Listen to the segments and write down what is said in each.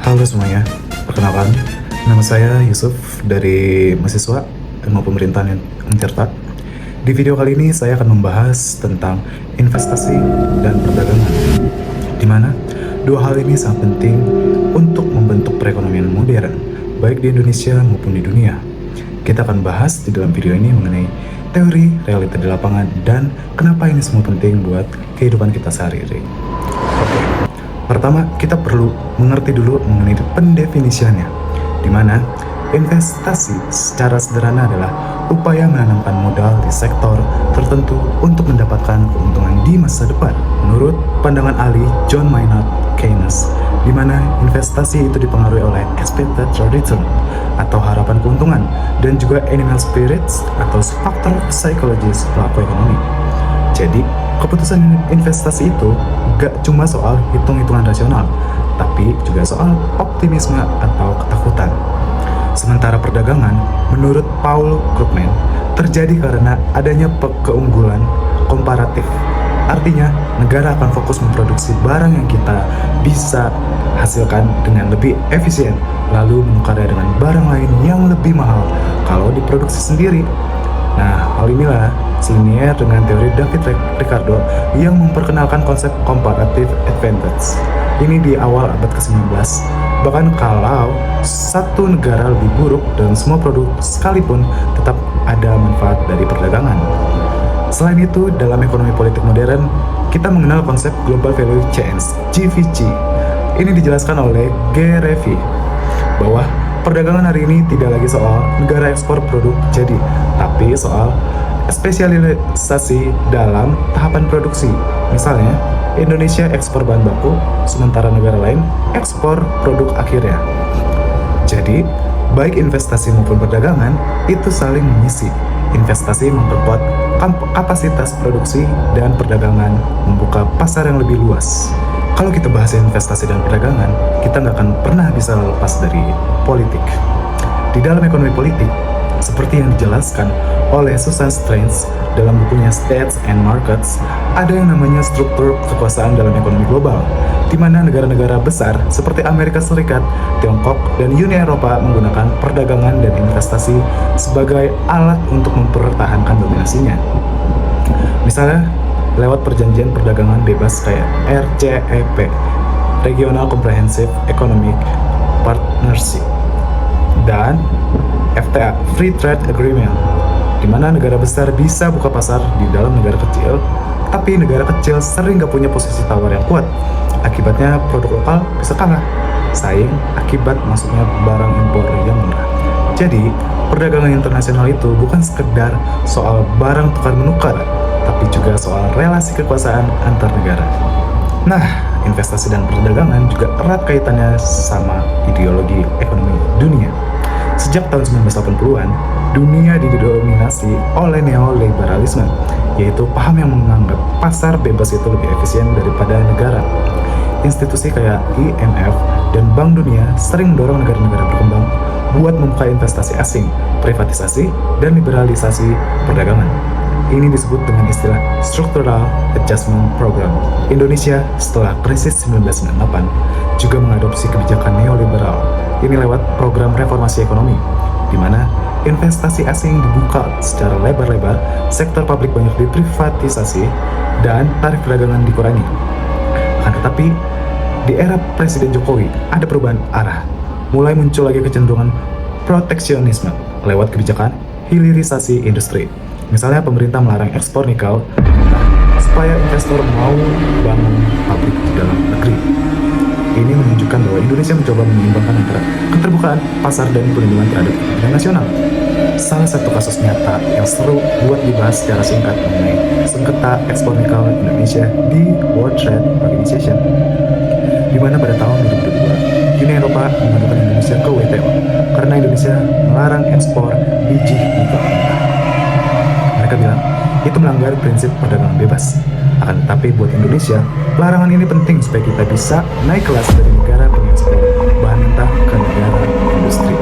Halo semuanya, perkenalkan, nama saya Yusuf dari mahasiswa Ilmu Pemerintahan Untirta. Di video kali ini saya akan membahas tentang investasi dan perdagangan, di mana dua hal ini sangat penting untuk membentuk perekonomian modern, baik di Indonesia maupun di dunia. Kita akan bahas di dalam video ini mengenai teori realita di lapangan dan kenapa ini semua penting buat kehidupan kita sehari-hari. Pertama, kita perlu mengerti dulu mengenai pendefinisiannya, di mana investasi secara sederhana adalah upaya menanamkan modal di sektor tertentu untuk mendapatkan keuntungan di masa depan. Menurut pandangan ahli John Maynard Keynes, di mana investasi itu dipengaruhi oleh expected return atau harapan keuntungan dan juga animal spirits atau faktor psikologis pelaku ekonomi. Jadi, keputusan investasi itu gak cuma soal hitung-hitungan rasional, tapi juga soal optimisme atau ketakutan. Sementara perdagangan, menurut Paul Krugman, terjadi karena adanya keunggulan komparatif. Artinya, negara akan fokus memproduksi barang yang kita bisa hasilkan dengan lebih efisien, lalu menukarnya dengan barang lain yang lebih mahal kalau diproduksi sendiri. Nah, hal inilah selinier dengan teori David Ricardo yang memperkenalkan konsep comparative advantage. Ini di awal abad ke-19. Bahkan kalau satu negara lebih buruk dalam semua produk sekalipun, tetap ada manfaat dari perdagangan. Selain itu, dalam ekonomi politik modern, kita mengenal konsep Global Value Chains, GVC. Ini dijelaskan oleh G. Revy, bahwa perdagangan hari ini tidak lagi soal negara ekspor produk jadi, tapi soal spesialisasi dalam tahapan produksi. Misalnya, Indonesia ekspor bahan baku, sementara negara lain ekspor produk akhirnya. Jadi, baik investasi maupun perdagangan itu saling mengisi. Investasi memperkuat kapasitas produksi dan perdagangan membuka pasar yang lebih luas. Kalau kita bahas investasi dan perdagangan, kita nggak akan pernah bisa lepas dari politik. Di dalam ekonomi politik, seperti yang dijelaskan oleh Susan Strange dalam bukunya States and Markets, ada yang namanya struktur kekuasaan dalam ekonomi global, di mana negara-negara besar seperti Amerika Serikat, Tiongkok, dan Uni Eropa menggunakan perdagangan dan investasi sebagai alat untuk mempertahankan dominasinya. Misalnya, lewat perjanjian perdagangan bebas kayak RCEP, Regional Comprehensive Economic Partnership, dan FTA, Free Trade Agreement, di mana negara besar bisa buka pasar di dalam negara kecil, tapi negara kecil sering gak punya posisi tawar yang kuat. Akibatnya produk lokal bisa kalah saing akibat masuknya barang impor yang murah. Jadi, perdagangan internasional itu bukan sekedar soal barang tukar-menukar, tapi juga soal relasi kekuasaan antar negara. Nah, investasi dan perdagangan juga erat kaitannya sama ideologi ekonomi dunia. Sejak tahun 1980-an, dunia didominasi oleh neoliberalisme, yaitu paham yang menganggap pasar bebas itu lebih efisien daripada negara. Institusi kayak IMF dan Bank Dunia sering mendorong negara-negara berkembang buat membuka investasi asing, privatisasi, dan liberalisasi perdagangan. Ini disebut dengan istilah Structural Adjustment Program. Indonesia setelah krisis 1998 juga mengadopsi kebijakan neoliberal. Ini lewat program reformasi ekonomi, di mana investasi asing dibuka secara lebar-lebar, sektor publik banyak diprivatisasi, dan tarif perdagangan dikurangi. Akan tetapi, di era Presiden Jokowi ada perubahan arah. Mulai muncul lagi kecenderungan proteksionisme lewat kebijakan hilirisasi industri. Misalnya pemerintah melarang ekspor nikel supaya investor mau bangun pabrik di dalam negeri. Ini menunjukkan bahwa Indonesia mencoba menyeimbangkan antara keterbukaan pasar dan perlindungan terhadap kepentingan nasional. Salah satu kasus nyata yang seru buat dibahas secara singkat mengenai sengketa ekspor nikel Indonesia di World Trade Organization, di mana pada tahun 2022 Uni Eropa mengadukan Indonesia ke WTO karena Indonesia melarang ekspor biji nikel mentah. Mereka bilang itu melanggar prinsip perdagangan bebas. Akan tetapi buat Indonesia, larangan ini penting supaya kita bisa naik kelas dari negara pengekspor bahan mentah ke negara industri.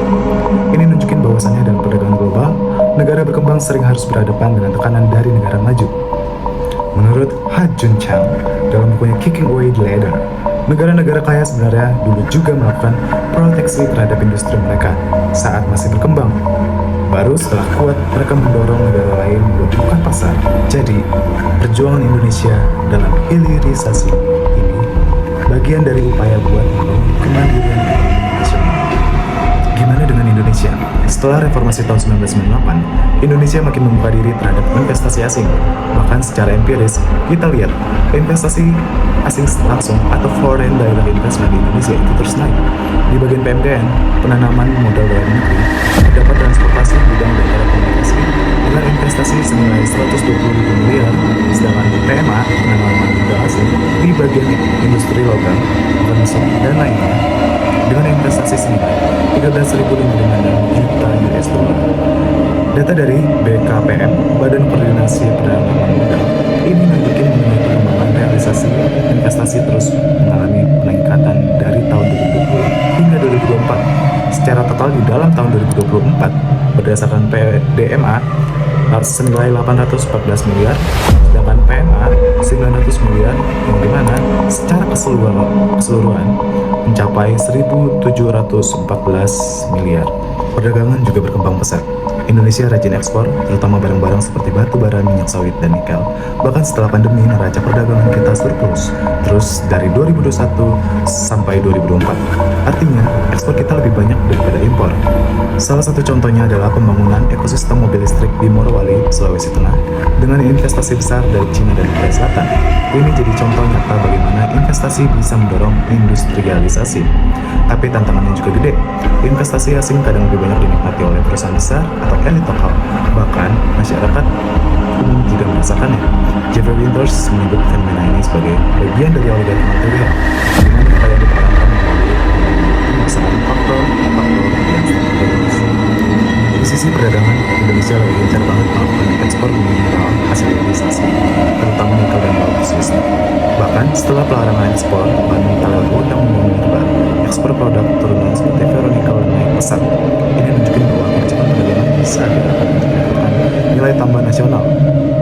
Ini nunjukin bahwasannya dalam perdagangan global, negara berkembang sering harus berhadapan dengan tekanan dari negara maju. Menurut Ha Jun Chang dalam bukunya Kicking Away the Ladder, Negara-negara kaya sebenarnya dulu juga melakukan proteksi terhadap industri mereka saat masih berkembang. Baru setelah kuat, mereka mendorong negara lain buat buka pasar. Jadi, perjuangan Indonesia dalam hilirisasi ini bagian dari upaya buat membangun kemandirian ekonomi nasional. Gimana dengan Indonesia? Setelah reformasi tahun 1998, Indonesia makin membuka diri terhadap investasi asing. Bahkan secara empiris, kita lihat investasi asing langsung atau foreign direct investment di Indonesia itu terus naik. Di bagian PMDN, penanaman modal dalam negeri, terdapat transportasi, bidang dan telekomunikasi dengan investasi senilai 120.000 miliar, sedangkan PMA, penanaman modal asing, di bagian industri logam, organisasi, dan lainnya, dengan investasi senilai 13.056 juta US dollar. Data dari BKPM, Badan Koordinasi Penanaman Modal, ini nunjukin mengenai perkembangan realisasi investasi terus mengalami peningkatan dari tahun 2020 hingga 2024. Secara total di dalam tahun 2024, berdasarkan PDMA, senilai 814 miliar, sedangkan PMA 900 miliar, yang dimana secara keseluruhan mencapai 1.714 miliar. Perdagangan juga berkembang pesat. Indonesia rajin ekspor, terutama barang-barang seperti batu bara, minyak sawit, dan nikel. Bahkan setelah pandemi, neraca perdagangan kita surplus terus dari 2021 sampai 2024. Artinya, ekspor kita lebih banyak daripada impor. Salah satu contohnya adalah pembangunan ekosistem mobil listrik di Morowali, Sulawesi Tengah, dengan investasi besar dari Cina dan Korea Selatan. Ini jadi contoh nyata bagaimana investasi bisa mendorong industrialisasi. Tapi tantangannya juga gede. Investasi asing kadang lebih banyak dinikmati oleh perusahaan besar atau elit lokal. Bahkan masyarakat umum tidak merasakannya. Jeffrey Winters menyebut fenomena ini sebagai bagian dari oligarki material, di mana kekayaan diperankan melalui pemasangan faktor-faktor yang strategis. Di sisi perdagangan, Indonesia lagi gencar banget melakukan ekspor mineral hasil hilirisasi, terutama nikel dan bauxit. Bahkan setelah pelarangan ekspor bahan metallurgi dan mineral, ekspor produk turunan seperti ferronikel naik pesat. Ini menunjukkan bahwa kebijakan perdagangan bisa dilakukan untuk meningkatkan nilai tambah nasional.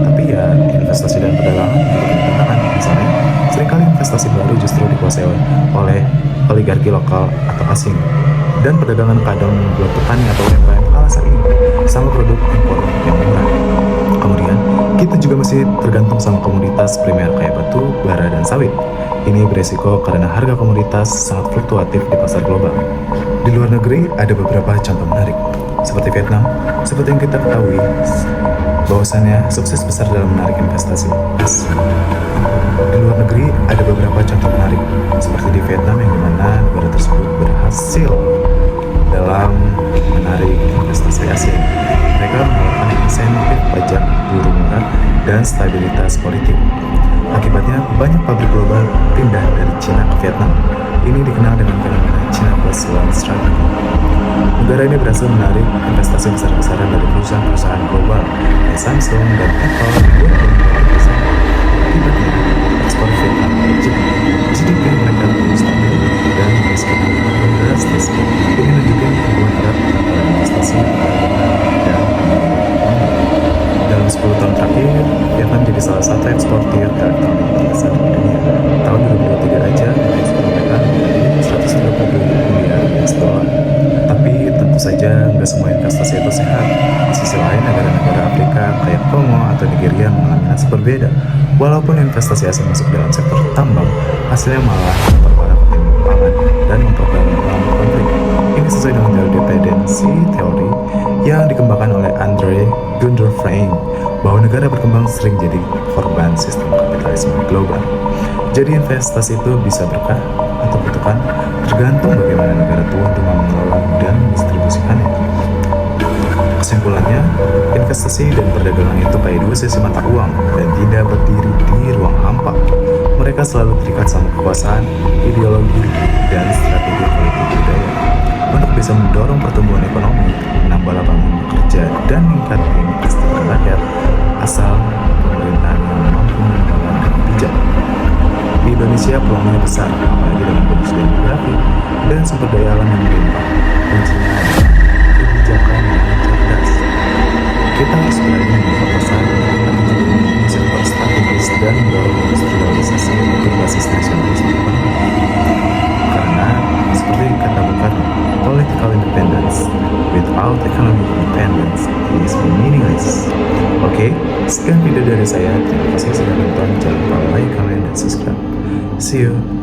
Tapi ya, investasi dan perdagangan juga punya tantangan. Misalnya, seringkali investasi baru justru dikuasai oleh oligarki lokal atau asing. Dan perdagangan kadang membuat petani atau UMKM kalah saing sama produk impor yang murah. Kemudian, kita juga masih tergantung sama komoditas primer kayak batu, bara, dan sawit. Ini beresiko karena harga komoditas sangat fluktuatif di pasar global. Di luar negeri ada beberapa contoh menarik, seperti Vietnam. Seperti yang kita ketahui, bahwasannya sukses besar dalam menarik investasi asing. Di luar negeri ada beberapa contoh menarik, seperti di Vietnam yang dimana negara tersebut berhasil dalam menarik investasi asing. Mereka menawarkan insentif pajak, buruh murah, dan stabilitas politik. Akibatnya, banyak pabrik global pindah dari Cina ke Vietnam. Ini dikenal dengan fenomena China Plus One Strategy. Negara ini berhasil menarik investasi besar-besaran dari perusahaan-perusahaan global, kayak Samsung dan Apple, buat meningkatkan besar. Akibatnya, ekspor Vietnam ke Jepang, GDP mereka terus stabil dan kemiskinan menurun drastis. Ini menunjukkan hubungan erat antara investasi, perdagangan, dan dalam 10 tahun terakhir, Vietnam jadi salah satu eksportir elektronik terbesar di dunia. Tahun 2023 aja, ekspor mereka menjadi 132 miliar US dollar. Tapi tentu saja nggak semua investasi itu sehat. Di sisi lain, negara-negara Afrika kayak Kongo atau Nigeria mengalami nasib berbeda. Walaupun investasi asing masuk dalam sektor tambang, hasilnya malah memperparah ketimpangan dan memperdalam konflik. Ini sesuai dengan teori dependensi teori yang dikembangkan oleh Andre Gunderfrein, bahwa negara berkembang sering jadi korban sistem kapitalisme global. Jadi investasi itu bisa berkah atau kutukan, tergantung bagaimana negara tuan rumah mengelola dan mendistribusikannya. Kesimpulannya, investasi dan perdagangan itu kayak dua sisi mata uang dan tidak berdiri di ruang hampa. Mereka selalu terikat sama kekuasaan, ideologi, dan strategi politik budaya. Untuk bisa mendorong pertumbuhan ekonomi, menambah lapangan kerja, dan meningkatkan kesejahteraan rakyat, asal pemerintahan yang mampu menjalankan bijak. Di Indonesia peluangnya besar, apalagi dengan bonus demografi dan sumber daya alam yang melimpah. Kuncinya adalah kebijakan yang cerdas. Kita harus berani membuka pasar, tapi juga memiliki sektor strategis dan mendorong industrialisasi berbasis nasionalisme ekonomi. without economic independence is meaningless. Oke, sekian video dari saya. Terima kasih sudah nonton. Jangan lupa like, comment, dan subscribe. See you.